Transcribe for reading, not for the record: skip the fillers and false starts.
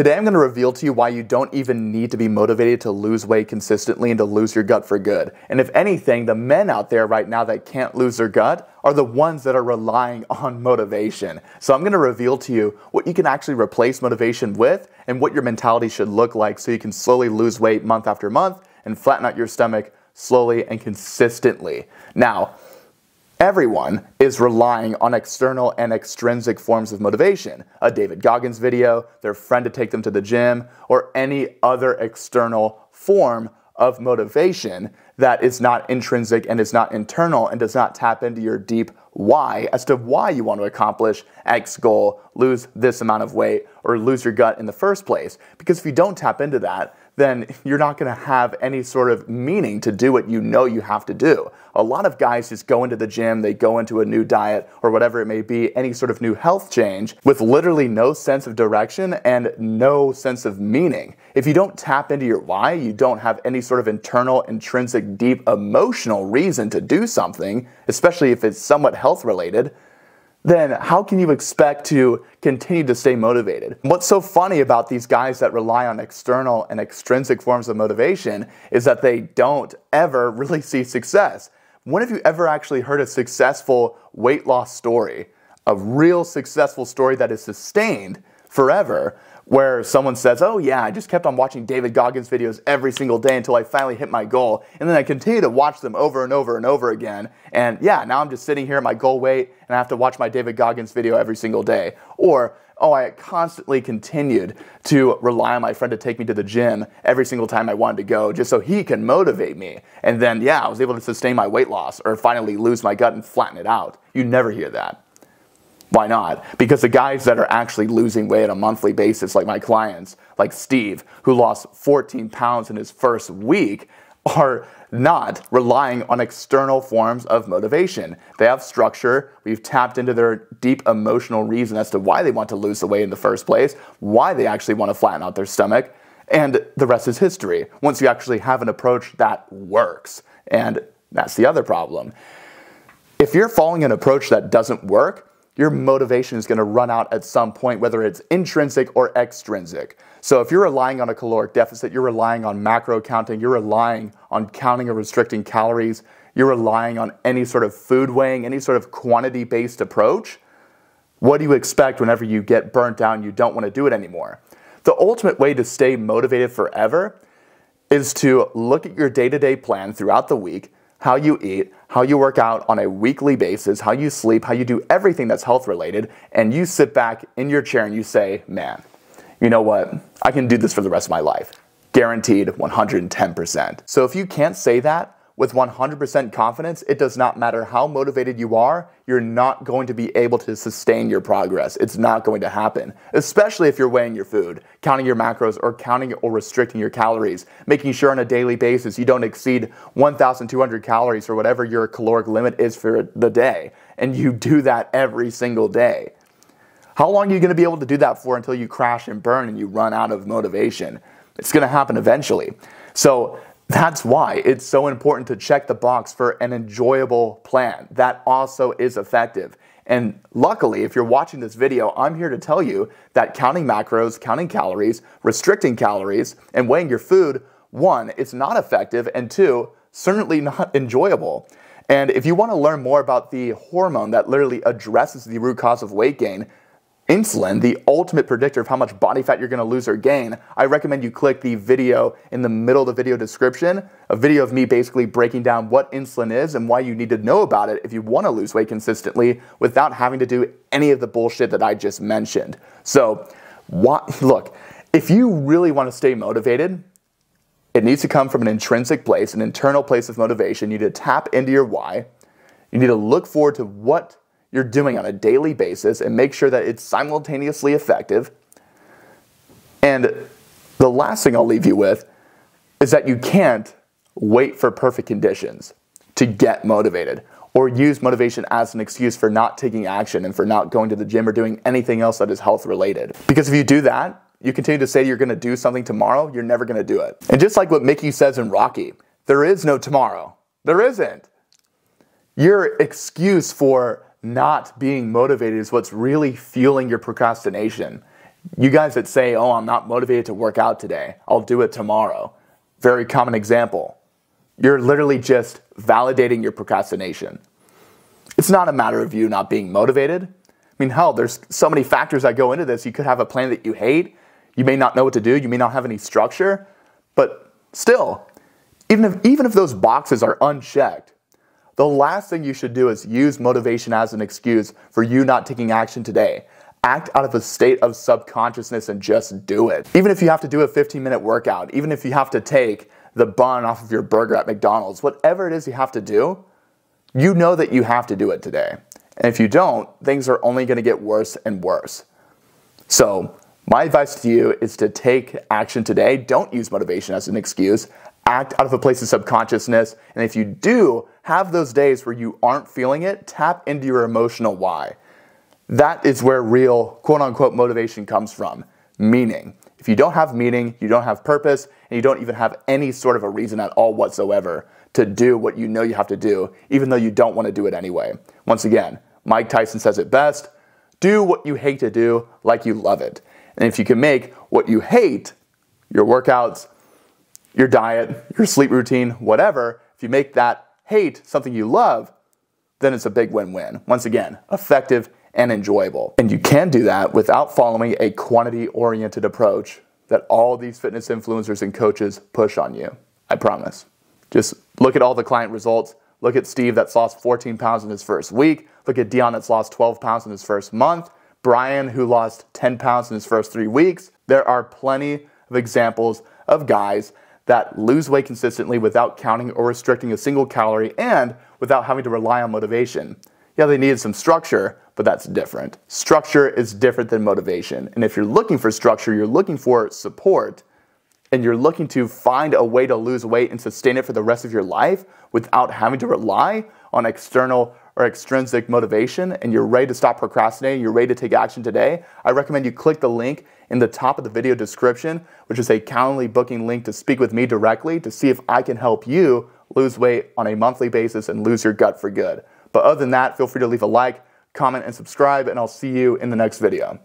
Today I'm going to reveal to you why you don't even need to be motivated to lose weight consistently and to lose your gut for good. And if anything, the men out there right now that can't lose their gut are the ones that are relying on motivation. So I'm going to reveal to you what you can actually replace motivation with and what your mentality should look like so you can slowly lose weight month after month and flatten out your stomach slowly and consistently. Now, everyone is relying on external and extrinsic forms of motivation. A David Goggins video, their friend to take them to the gym, or any other external form of motivation that is not intrinsic and is not internal and does not tap into your deep why as to why you want to accomplish X goal, lose this amount of weight, or lose your gut in the first place. Because if you don't tap into that, then you're not going to have any sort of meaning to do what you know you have to do. A lot of guys just go into the gym, they go into a new diet or whatever it may be, any sort of new health change with literally no sense of direction and no sense of meaning. If you don't tap into your why, you don't have any sort of internal, intrinsic, deep emotional reason to do something, especially if it's somewhat health related, then how can you expect to continue to stay motivated? What's so funny about these guys that rely on external and extrinsic forms of motivation is that they don't ever really see success. When have you ever actually heard a successful weight loss story? A real successful story that is sustained forever, where someone says, oh yeah, I just kept on watching David Goggins videos every single day until I finally hit my goal, and then I continue to watch them over and over and over again, and yeah, now I'm just sitting here at my goal weight, and I have to watch my David Goggins video every single day. Or, oh, I constantly continued to rely on my friend to take me to the gym every single time I wanted to go, just so he can motivate me, and then yeah, I was able to sustain my weight loss, or finally lose my gut and flatten it out. You never hear that. Why not? Because the guys that are actually losing weight on a monthly basis, like my clients, like Steve, who lost 14 pounds in his first week, are not relying on external forms of motivation. They have structure. We've tapped into their deep emotional reason as to why they want to lose the weight in the first place, why they actually want to flatten out their stomach, and the rest is history. Once you actually have an approach that works. And that's the other problem. If you're following an approach that doesn't work, your motivation is going to run out at some point, whether it's intrinsic or extrinsic. So if you're relying on a caloric deficit, you're relying on macro counting, you're relying on counting or restricting calories, you're relying on any sort of food weighing, any sort of quantity-based approach, what do you expect whenever you get burnt out and you don't want to do it anymore? The ultimate way to stay motivated forever is to look at your day-to-day plan throughout the week, how you eat, how you work out on a weekly basis, how you sleep, how you do everything that's health related, and you sit back in your chair and you say, man, you know what? I can do this for the rest of my life. Guaranteed 110%. So if you can't say that with 100% confidence, it does not matter how motivated you are, you're not going to be able to sustain your progress. It's not going to happen, especially if you're weighing your food, counting your macros, or counting or restricting your calories, making sure on a daily basis you don't exceed 1,200 calories or whatever your caloric limit is for the day, and you do that every single day. How long are you going to be able to do that for until you crash and burn and you run out of motivation? It's going to happen eventually. So that's why it's so important to check the box for an enjoyable plan that also is effective. And luckily, if you're watching this video, I'm here to tell you that counting macros, counting calories, restricting calories, and weighing your food, one, it's not effective, and two, certainly not enjoyable. And if you want to learn more about the hormone that literally addresses the root cause of weight gain, insulin, the ultimate predictor of how much body fat you're going to lose or gain, I recommend you click the video in the middle of the video description, a video of me basically breaking down what insulin is and why you need to know about it if you want to lose weight consistently without having to do any of the bullshit that I just mentioned. So, look, if you really want to stay motivated, it needs to come from an intrinsic place, an internal place of motivation. You need to tap into your why. You need to look forward to what you're doing on a daily basis and make sure that it's simultaneously effective. And the last thing I'll leave you with is that you can't wait for perfect conditions to get motivated or use motivation as an excuse for not taking action and for not going to the gym or doing anything else that is health related. Because if you do that, you continue to say you're going to do something tomorrow, you're never going to do it. And just like what Mickey says in Rocky, there is no tomorrow. There isn't. Your excuse for not being motivated is what's really fueling your procrastination. You guys that say, oh, I'm not motivated to work out today, I'll do it tomorrow. Very common example. You're literally just validating your procrastination. It's not a matter of you not being motivated. I mean, hell, there's so many factors that go into this. You could have a plan that you hate. You may not know what to do. You may not have any structure. But still, even if those boxes are unchecked, the last thing you should do is use motivation as an excuse for you not taking action today. Act out of a state of subconsciousness and just do it. Even if you have to do a 15-minute workout, even if you have to take the bun off of your burger at McDonald's, whatever it is you have to do, you know that you have to do it today. And if you don't, things are only going to get worse and worse. So my advice to you is to take action today. Don't use motivation as an excuse. Act out of a place of subconsciousness. And if you do have those days where you aren't feeling it, tap into your emotional why. That is where real quote-unquote motivation comes from. Meaning. If you don't have meaning, you don't have purpose, and you don't even have any sort of a reason at all whatsoever to do what you know you have to do, even though you don't want to do it anyway. Once again, Mike Tyson says it best, do what you hate to do like you love it. And if you can make what you hate, your workouts, your diet, your sleep routine, whatever, if you make that hate something you love, then it's a big win-win. Once again, effective and enjoyable. And you can do that without following a quantity-oriented approach that all these fitness influencers and coaches push on you. I promise. Just look at all the client results. Look at Steve that's lost 14 pounds in his first week. Look at Dion that's lost 12 pounds in his first month. Brian who lost 10 pounds in his first 3 weeks. There are plenty of examples of guys that lose weight consistently without counting or restricting a single calorie and without having to rely on motivation. Yeah, they needed some structure, but that's different. Structure is different than motivation. And if you're looking for structure, you're looking for support, and you're looking to find a way to lose weight and sustain it for the rest of your life without having to rely on external or extrinsic motivation, and you're ready to stop procrastinating, you're ready to take action today, I recommend you click the link in the top of the video description, which is a Calendly booking link to speak with me directly to see if I can help you lose weight on a monthly basis and lose your gut for good. But other than that, feel free to leave a like, comment, and subscribe, and I'll see you in the next video.